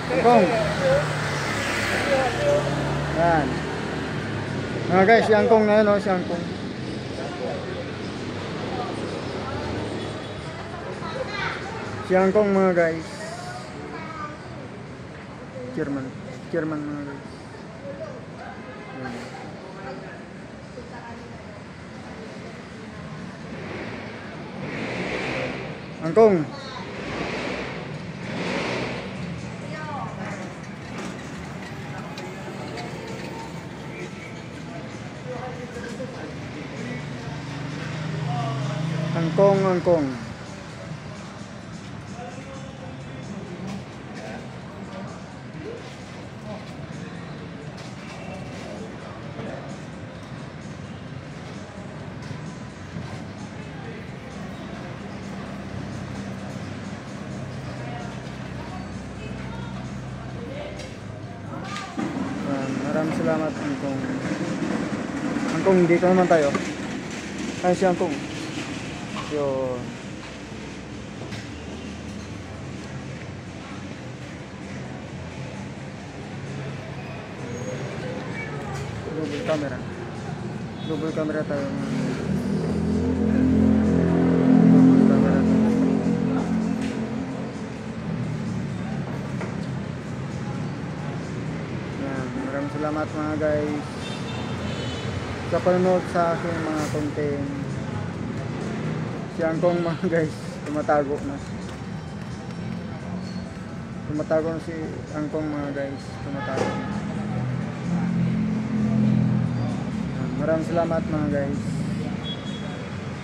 Angkong. Yan. Mga guys, si Angkong na yun, si Angkong. Si Angkong mga guys. Chairman mga guys. Yan. Angkong. Angkong. Maraming salamat Angkong. Angkong, dito naman tayo. Ay, si Angkong. Yun. Double camera tayo. Double camera tayo. Yan. Maraming salamat mga guys sa panonood sa aking mga content. Si Angkong mga guys, tumatago na si Angkong mga guys, tumatago na. Maraming salamat mga guys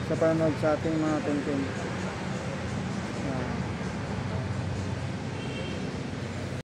sa panonood sa ating mga content.